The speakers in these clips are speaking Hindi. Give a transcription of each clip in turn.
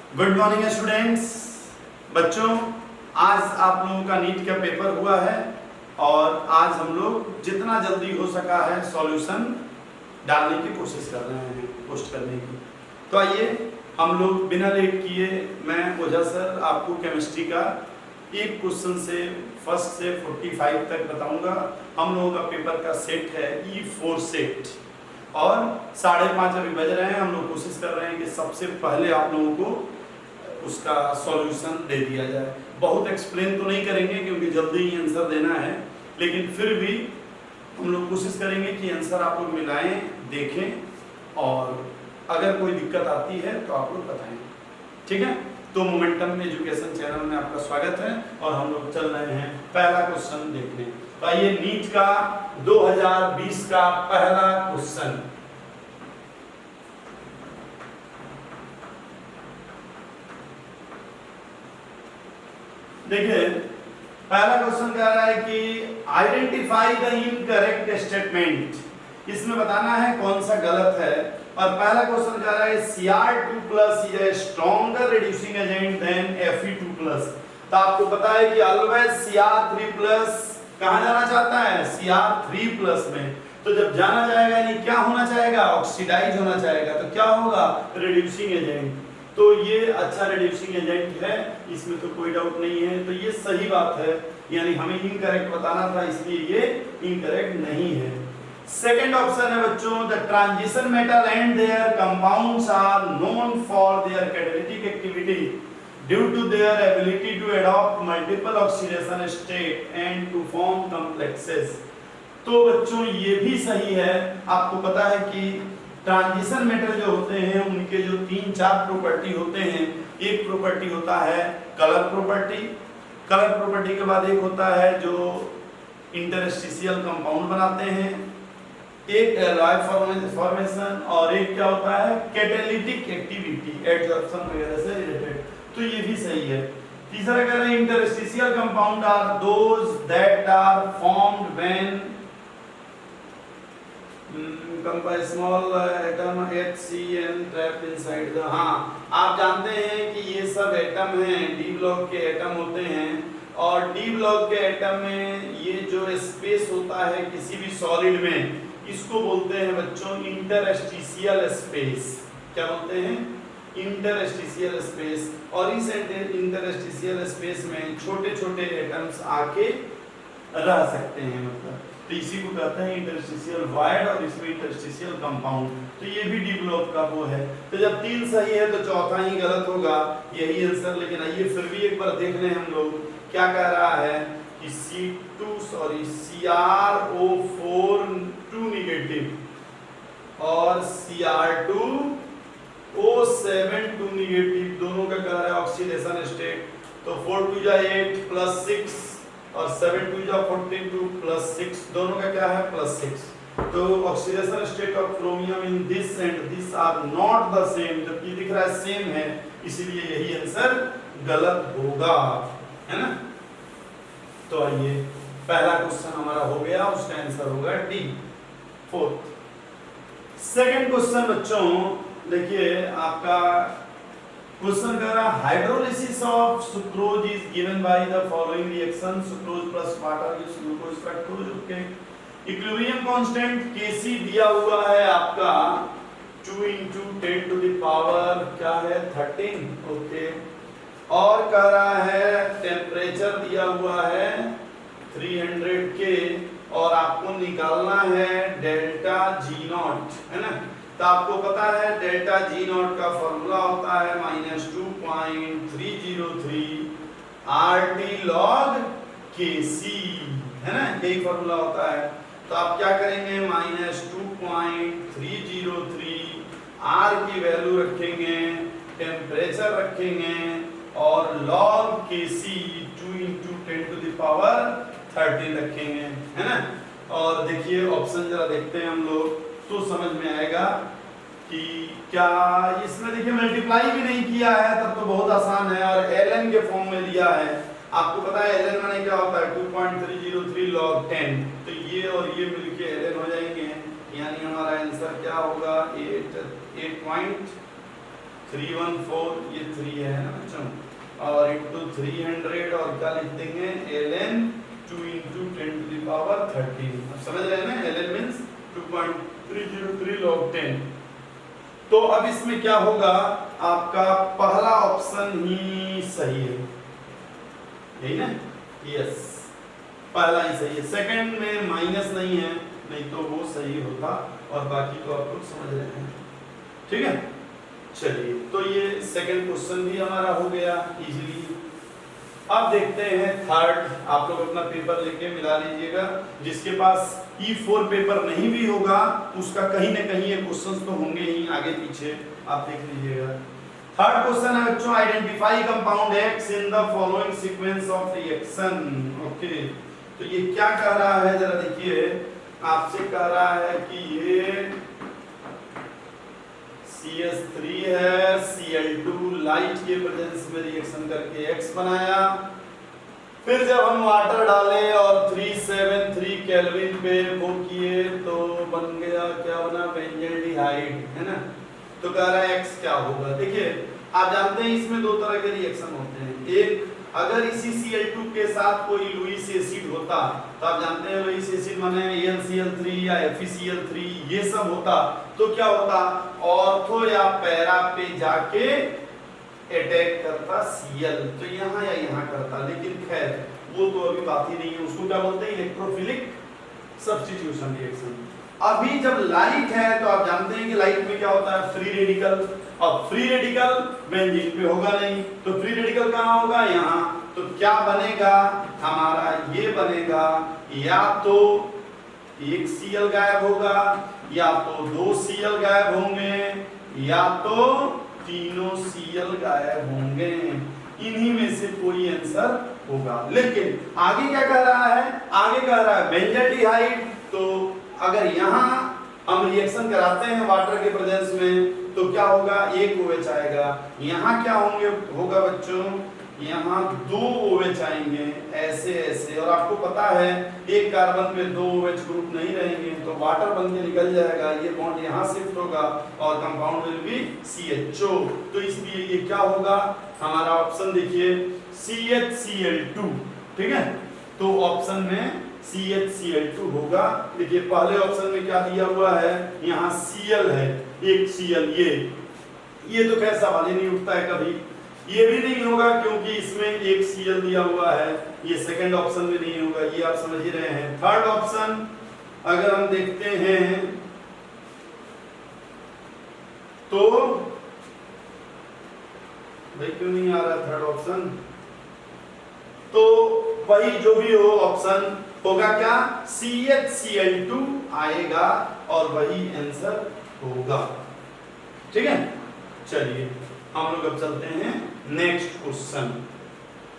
Good morning students. बच्चों, आज आप लोगों का नीट का पेपर हुआ है और आज हम लोग जितना जल्दी हो सका है सॉल्यूशन डालने की कोशिश कर रहे हैं, पोस्ट करने की। तो आइए हम लोग बिना लेट किए, मैं ओझा सर आपको केमिस्ट्री का एक क्वेश्चन से फर्स्ट से 45 तक बताऊंगा। हम लोगों का पेपर का सेट है E4 सेट और 5:30 अभी बज रहे हैं। हम लोग कोशिश कर रहे हैं कि सबसे पहले आप लोगों को उसका सॉल्यूशन दे दिया जाए। बहुत एक्सप्लेन तो नहीं करेंगे क्योंकि जल्दी ही आंसर देना है, लेकिन फिर भी हम लोग कोशिश करेंगे कि आंसर आप लोग मिलाएं, देखें और अगर कोई दिक्कत आती है तो आप लोग बताएं। ठीक है, तो मोमेंटम एजुकेशन चैनल में आपका स्वागत है और हम लोग चल रहे हैं पहला क्वेश्चन देखने। तो आइए नीट का 2020 का पहला क्वेश्चन। देखिए, पहला क्वेश्चन कह रहा है कि आइडेंटिफाई द इनकरेक्ट स्टेटमेंट। इसमें बताना है कौन सा गलत है। और पहला क्वेश्चन कह रहा है Cr2+ is a stronger reducing agent than Fe2+। तो आपको पता है कि ऑलवेज Cr3+ कहां जाना चाहता है? Cr3+ में। तो जब जाना जाएगा यानी क्या होना चाहेगा? ऑक्सीडाइज होना चाहेगा। तो क्या होगा? Reducing agent. तो ये अच्छा रिड्यूसिंग एजेंट है, इसमें तो कोई डाउट नहीं है। तो ये सही बात है, यानी हमें इनकरेक्ट बताना था, इसलिए ये इनकरेक्ट नहीं है। सेकंड ऑप्शन है बच्चों, the transition metal and their compounds are known for their catalytic activity due to their ability to adopt multiple oxidation state and to form complexes. तो बच्चों ये भी सही है। आपको पता है कि ट्रांजिशन मेटल जो होते हैं उनके जो 3-4 प्रॉपर्टी होते हैं। एक प्रॉपर्टी होता है कलर प्रॉपर्टी, कलर प्रॉपर्टी के बाद एक होता है जो इंटरस्टिशियल कंपाउंड बनाते हैं, एक एलॉय फॉर्मेशन और एक क्या होता है? कैटालिटिक एक्टिविटी, एडजॉर्प्शन वगैरह से रिलेटेड। तो ये भी सही है। तीसरा कह रहे हैं interstitial compound are those that are formed when small atom HCN trapped inside the. हाँ, आप जानते हैं कि ये सब एटम हैं, डी ब्लॉक के एटम होते हैं और डी ब्लॉक के एटम में ये जो स्पेस होता है किसी भी सॉलिड में, इसको बोलते हैं बच्चों इंटरस्टिशियल स्पेस। क्या बोलते हैं? Interstitial space. और इस इंटरस्टिशियल स्पेस में छोटे छोटे एटम्स आके रह सकते हैं, मतलब तो इसी को कहते हैं इंटरस्टिशियल वॉइड और इसमें इंटरस्टिशियल कंपाउंड। तो ये भी डी ब्लॉक का वो है। तो जब 3 सही है तो चौथा ही गलत होगा, यही आंसर। लेकिन आइए फिर भी एक बार देख लें हम लोग क्या कह रहा है कि CrO4 2 नेगेटिव और Cr2O7 2 नेगेटिव, दोनों का कह रहा है ऑक्सीडेशन स्टेट। तो 4 2 8 + 6 और 7 2 42 + 6, दोनों का क्या है? +6। तो oxidation state of chromium in this and this are not the same, जबकि दिख रहा है सेम है, इसीलिए यही आंसर गलत होगा, है ना। तो आइए पहला क्वेश्चन हमारा हो गया, उसका आंसर होगा डी। फोर्थ सेकंड क्वेश्चन बच्चों देखिए, आपका क्वेश्चन कह रहा है hydrolysis of sucrose is given by the following reaction, sucrose plus water gives glucose fructose. Okay, equilibrium constant Kc दिया हुआ है आपका 2 × 10⁻³ क्या है? 13। ओके, और कह रहा है टेम्परेचर दिया हुआ है 300 K और आपको निकालना है डेल्टा G0, है ना। तो आपको पता है डेल्टा G0 का फॉर्मूला होता है -2.303 RT log Kc, है ना, यही फॉर्मूला होता है। तो आप क्या करेंगे? -2.303 R की वैल्यू रखेंगे, टेम्परेचर रखेंगे और log Kc 2 × 10⁻³ रखेंगे, है ना। और देखिए ऑप्शन जरा देखते हैं हम लोग तो समझ में आएगा कि क्या इसमें देखिए मल्टीप्लाई भी नहीं किया है, तब तो बहुत आसान है। और ln के फॉर्म में लिया है। आपको पता है ln माने क्या होता है? 2.303 log 10। तो ये और ये मिलके ln हो जाएंगे, यानी हमारा आंसर क्या होगा? 8 314 ये 3 है ना बच्चों, और इनटू 300 और क्या लिख देंगे ln 2 into 10 to the power 13। अब समझ रहे हैं ना, ln means 2.303 log 10। तो अब इसमें क्या होगा, आपका पहला ऑप्शन ही सही है, यही ना, यस पहला ही सही है, सेकंड में माइनस नहीं है, नहीं तो वो सही होता, और बाकी तो आप लोग समझ रहे हैं, ठीक है। चलिए तो ये सेकंड क्वेश्चन भी हमारा हो गया इजीली। अब देखते हैं थर्ड, आप लोग अपना पेपर लेके मिला लीजिएगा, जिसके पास E4 पेपर नहीं भी होगा उसका कहीं ना कहीं ये क्वेश्चंस तो होंगे ही आगे पीछे, आप देख लीजिएगा। थर्ड क्वेश्चन है बच्चों, identify compound X in the following sequence of reaction. Okay, तो ये क्या कह रहा है जरा देखिए, आपसे कह रहा है कि ये CH3 है, Cl2 लाइट के प्रेजेंस में रिएक्शन करके X बनाया, फिर जब हम वाटर डाले और 373 केल्विन पे वो किए तो बन गया, क्या बना, बेंजल्डिहाइड, है ना। तो कह रहा है X क्या होगा। देखिए आप जानते हैं इसमें दो तरह के रिएक्शन होते हैं, एक अगर इसी Cl2 के साथ कोई लुईस एसिड होता, तो आप जानते हैं लुईस एसिड माने AlCl3 या FeCl3 ये सब होता, तो क्या होता, ऑर्थो या पैरा पे जाके अटैक करता Cl, तो यहाँ या यहाँ करता, लेकिन खैर वो तो अभी बात ही नहीं है, उसको क्या बोलते हैं, इलेक्ट्रोफिलिक सब्स्टिट्यूशन रिएक्शन। अभी जब लाइट है तो आप जानते हैं कि लाइट में क्या होता है, फ्री रेडिकल, अब फ्री रेडिकल बेंजीन पे होगा नहीं, तो फ्री रेडिकल कहाँ होगा, यहाँ, तो क्या बनेगा हमारा, ये बनेगा, या तो एक Cl गायब होगा, या तो 2 Cl गायब होंगे, या तो तीनों Cl गायब होंगे, इन्हीं में से कोई आंसर होगा। लेकिन आगे क्या कह रहा है, आगे कह रहा है बेंजल्डिहाइड, तो अगर यहाँ हम रिएक्शन कराते हैं वाटर के प्रेजेंस में तो क्या होगा, एक OH आएगा, यहाँ क्या होंगे, होगा बच्चों, यहाँ 2 OH आएंगे, ऐसे ऐसे, और आपको पता है एक कार्बन में 2 OH ग्रुप नहीं रहेंगे, तो वाटर बन के निकल जाएगा, ये बॉन्ड यहाँ शिफ्ट होगा और कंपाउंड विल बी CHO। तो इसलिए ये क्या होगा, हमारा ऑप्शन देखिए CHCl2, ठीक है, तो ऑप्शन में CHCl2 होगा। देखिए पहले ऑप्शन में क्या दिया हुआ है, यहाँ Cl है, एक Cl, ये तो खैर सवाल ही नहीं उठता है कभी, ये भी नहीं होगा क्योंकि इसमें एक Cl दिया हुआ है, ये सेकंड ऑप्शन में नहीं होगा, ये आप समझ ही रहे हैं। थर्ड ऑप्शन अगर हम देखते हैं तो भाई क्यों नहीं आ रहा थर्ड ऑप्शन, तो वही जो भी हो ऑप्शन होगा क्या, CHCl2 आएगा और वही आंसर होगा, ठीक है। चलिए हम लोग अब चलते हैं नेक्स्ट क्वेश्चन।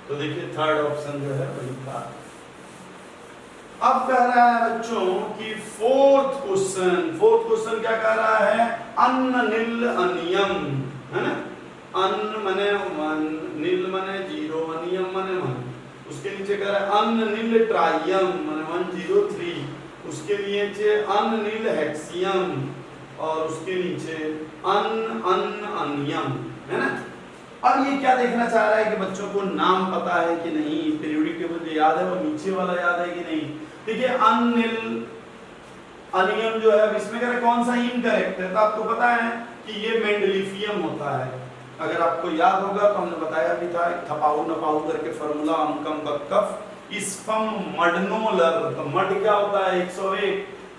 तो देखिए थर्ड ऑप्शन जो है वही था। अब कह रहा है बच्चों कि फोर्थ क्वेश्चन क्या कह रहा है, अन्निल अनियम, है ना, अन्न मने 1, नील मने 0, अनियम मने 1, उसके नीचे कह रहा है अन्निल ट्राइयम मने 103, उसके नीचे अन्निल हेक्सियम, और उसके नीचे अनियम, है ना। अब ये क्या देखना चाह रहा है कि बच्चों को नाम पता है कि नहीं, पीरियोडिक टेबल जो याद है वो नीचे वाला याद है कि नहीं। देखिए अन्निल अनियम जो है इसमें कह रहा है कौन सा इनकरेक्ट है, तो आपको पता है कि ये मेंडलीफियम होता है, अगर आपको याद होगा तो हमने बताया भी था, थपाऊ नपाऊ करके फार्मूला, अमकम बकफ इसफम मडनोलर, तो मड क्या होता है 101,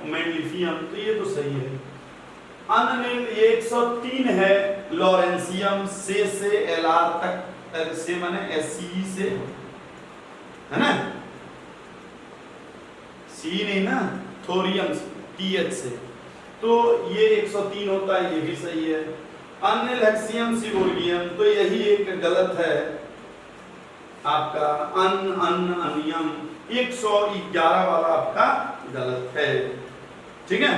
मेंडलीफियम, तो ये तो सही है। अनिल 103 है, लॉरेंसियम से Lr तक, से माने SCE से, है ना, सी नहीं ना, थोरियम TH से, तो ये 103 होता है, ये भी सही है। अनिल हेक्सियम सिबोरियम, तो यही एक गलत है आपका, अनियम 111 वाला आपका गलत है, ठीक है।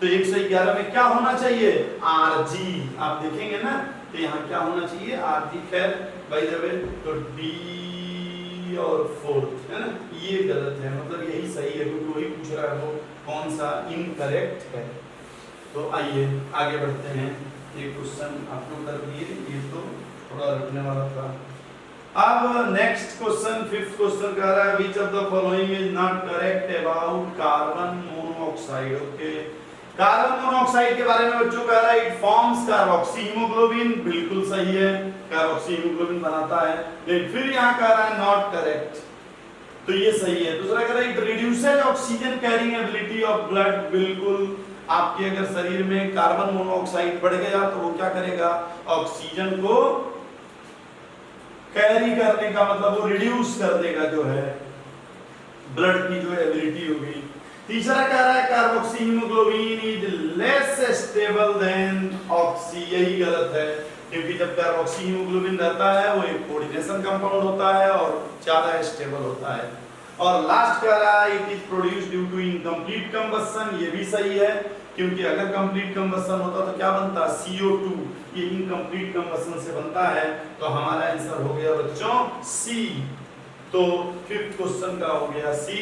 तो 111 में क्या होना चाहिए, Rg, आप देखेंगे ना, तो यहाँ क्या होना चाहिए Rg, खैर बाय द वे तो D और फोर्थ, है ना, ये गलत है, मतलब यही सही है क्योंकि वही पूछ रहा है वो कौन सा इनकरेक्ट है। तो आइए आगे बढ़ते हैं। ये क्वेश्चन आपको कर दिए, ये तो थोड़ा रखने वाला था। अब नेक्स्ट क्वेश्चन, फिफ्थ क्वेश्चन कह रहा है which of the following is not correct about carbon monoxide. Okay, carbon monoxide के बारे में बच्चों कह रहा है इट फॉर्म्स कार्बोक्सी हीमोग्लोबिन, बिल्कुल सही है, कार्बोक्सी हीमोग्लोबिन बनाता है। लेकिन फिर यहाँ कह रहा है नॉट करेक्ट, तो ये सही है। दूसरा कह रहा है it reduces oxygen carrying ability of blood, बिल्कुल। आपके अगर शरीर में कार्बन मोनोऑक्साइड बढ़ गया तो वो क्या करेगा, ऑक्सीजन को कैरी करने का मतलब वो रिड्यूस कर देगा जो है ब्लड की जो एबिलिटी होगी। तीसरा कह रहा है carboxy haemoglobin is less stable then oxy, यही गलत है, क्योंकि जब कार्बोक्सी हीमोग्लोबिन रहता है वो एक कोऑर्डिनेशन कंपाउंड होता है और ज्यादा स्टेबल होता है। और लास्ट कह रहा है it is produced due to incomplete combustion, ये भी सही है, क्योंकि अगर कंप्लीट कंबशन होता तो क्या बनता, CO2, ये इनकम्प्लीट कंबशन से बनता है। तो हमारा आंसर हो गया बच्चों सी। तो फिफ्थ क्वेश्चन का हो गया सी।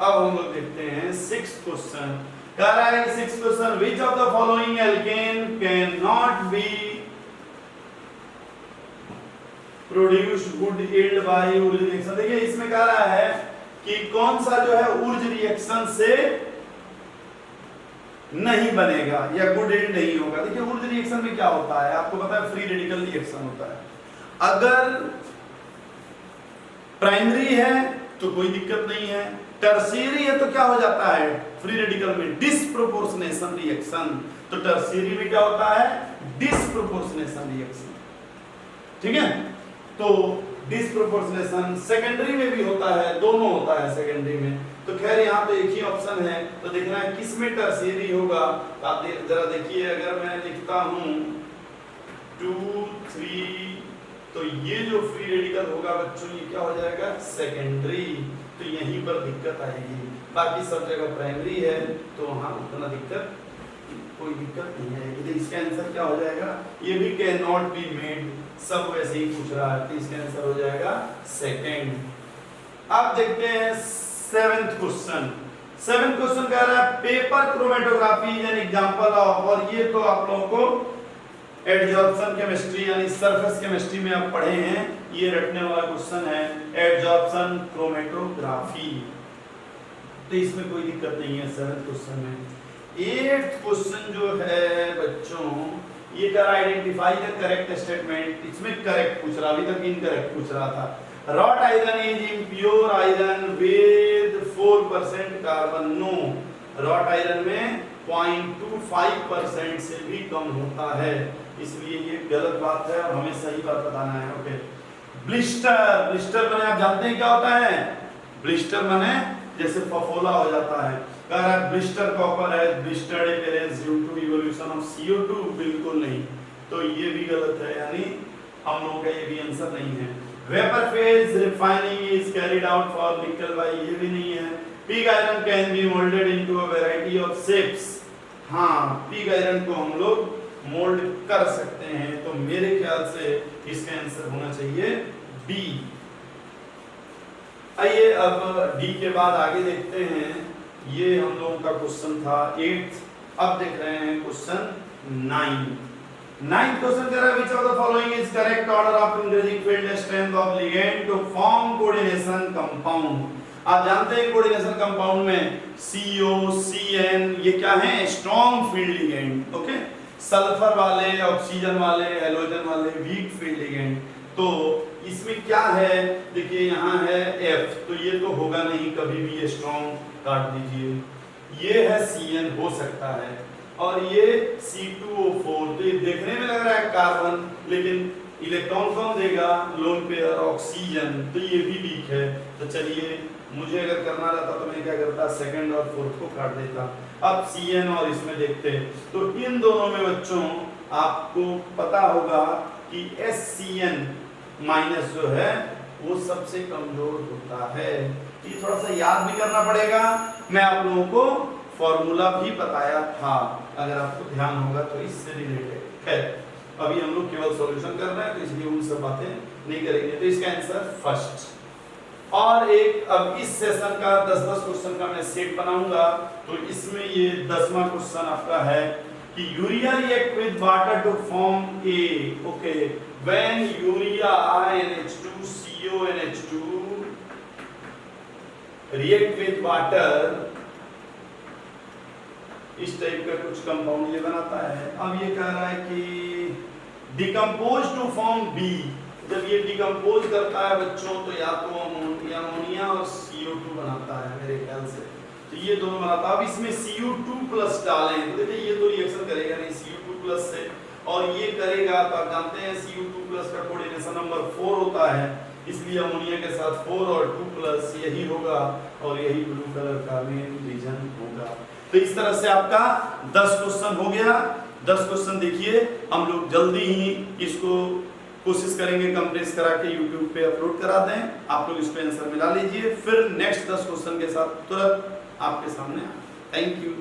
अब हम लोग देखते हैं सिक्स्थ क्वेश्चन। कह रहा है sixth question which of the following alkane can not be produced good yield by Wurtz reaction. देखिए इसमें कह रहा है कि कौन सा जो है उर्ज रिएक्शन से नहीं बनेगा या गुड यील्ड नहीं होगा। देखिए उर्ज रिएक्शन में क्या होता है, आपको पता है फ्री रेडिकल रिएक्शन होता है। अगर प्राइमरी है तो कोई दिक्कत नहीं है, टर्शियरी है तो क्या हो जाता है फ्री रेडिकल में डिसप्रोपोर्शनेशन रिएक्शन। तो टर्शियरी में क्या होता है, डिसप्रोपोर्शनेशन रिएक्शन, ठीक है। तो डिसप्रोपोर्शनेशन सेकेंडरी में भी होता है, दोनों होता है सेकेंडरी में। तो खैर यहाँ पे एक ही ऑप्शन है, तो देखना है किस में टर्शियरी होगा। आप जरा देखिए, अगर मैं लिखता हूँ 2 3, तो ये जो फ्री रेडिकल होगा बच्चों ये क्या हो जाएगा सेकेंडरी, तो यहीं पर दिक्कत आएगी। बाकी सब जगह प्राइमरी है तो वहाँ उतना दिक्कत, कोई दिक्कत नहीं आएगी। तो इसका आंसर क्या हो जाएगा, ये भी कैन नॉट बी मेड, सब वैसे ही पूछ रहा है, तो इसका आंसर हो जाएगा सेकेंड। अब देखते हैं सेवेंथ क्वेश्चन। सेवेंथ क्वेश्चन कह रहा है paper chromatography is an example of, और ये तो आप लोगों को एडजॉर्प्शन केमिस्ट्री यानी सरफेस केमिस्ट्री में आप पढ़े हैं, ये रटने वाला क्वेश्चन है एडजॉर्प्शन क्रोमेटोग्राफी। तो इसमें कोई दिक्कत नहीं है सेवेंथ क्वेश्चन में। एट्थ क्वेश्चन जो है बच्चों ये कर आइडेंटिफाई द करेक्ट स्टेटमेंट, इसमें करेक्ट पूछ रहा, अभी तक इनकरेक्ट पूछ रहा था। Wrought iron is impure iron with 4% carbon, no, wrought iron में 0.25% से भी कम होता है, इसलिए ये गलत बात है और हमें सही बात बताना है। ओके, ब्लिस्टर, ब्लिस्टर माने आप जानते हैं क्या होता है, ब्लिस्टर माने जैसे फफोला हो जाता है। कह रहा है ब्लिस्टर कॉपर है, blistered appearance due to evolution of CO2, बिल्कुल नहीं, तो ये भी गलत है, यानी हम लोगों का ये भी आंसर नहीं है। Vapour phase refining is carried out for निकल बाय, ये भी नहीं है। Pig iron can be moulded into a variety of shapes, हाँ पिग आयरन को हम लोग मोल्ड कर सकते हैं, तो मेरे ख्याल से इसका आंसर होना चाहिए डी। आइए अब डी के बाद आगे देखते हैं, ये हम लोगों का क्वेश्चन था 8th। अब देख रहे हैं क्वेश्चन 9। 9th क्वेश्चन कह रहा है which of the following is correct order of increasing field strength of ligand to form coordination compound. आप जानते हैं कोऑर्डिनेशन कंपाउंड में CO CN ये क्या है, strong field ligand, okay. Sulphur वाले, ऑक्सीजन वाले, हैलोजन वाले वीक फील्ड लिगेंड। तो इसमें क्या है, देखिए यहाँ है F, तो ये तो होगा नहीं कभी भी, ये स्ट्रॉन्ग काट दीजिए। ये है CN, हो सकता है, और ये C2O4, तो ये देखने में लग रहा है कार्बन, लेकिन इलेक्ट्रॉन कौन देगा, लोन पेयर ऑक्सीजन, तो ये भी वीक है। तो चलिए मुझे अगर करना रहता तो मैं क्या करता, सेकंड और फोर्थ को काट देता। अब CN और इसमें देखते हैं, तो इन दोनों में बच्चों आपको पता होगा कि SCN माइनस जो है वो सबसे कमजोर होता है। ये थोड़ा सा याद भी करना पड़ेगा, मैं आप लोगों को फॉर्मूला भी बताया था, अगर आपको ध्यान होगा तो इससे रिलेटेड है। अभी हम लोग केवल सॉल्यूशन कर रहे हैं तो इसलिए उन सब बातें नहीं करेंगे। तो इसका आंसर फर्स्ट। और एक अब इस सेशन का 10-10 क्वेश्चन का मैं सेट बनाऊंगा, तो इसमें ये 10वां क्वेश्चन आपका है कि urea react with water to form A, okay, when urea NH2 CONH2 react with water, इस टाइप का कुछ कंपाउंड ये बनाता है। अब ये कह रहा है कि डिकम्पोज टू फॉर्म बी, जब ये डिकम्पोज करता है बच्चों तो या तो अमोनिया और CO2 बनाता है मेरे ख्याल से, तो ये दोनों बनाता है। अब इसमें Cu2+ डालें तो देखिए ये तो रिएक्शन करेगा नहीं Cu2+ से, और ये करेगा तो आप जानते हैं Cu2+ का कोऑर्डिनेशन नंबर 4 होता है, इसलिए अमोनिया के साथ 4 और 2+ यही होगा और यही ब्लू कलर का मेन रीजन होगा। तो इस तरह से आपका 10 क्वेश्चन हो गया। 10 क्वेश्चन देखिए हम लोग जल्दी ही इसको कोशिश करेंगे कंप्रेस करा के YouTube पे अपलोड करा दें, आप लोग इस पे आंसर मिला लीजिए, फिर नेक्स्ट 10 क्वेश्चन के साथ तुरंत आपके सामने। Thank you.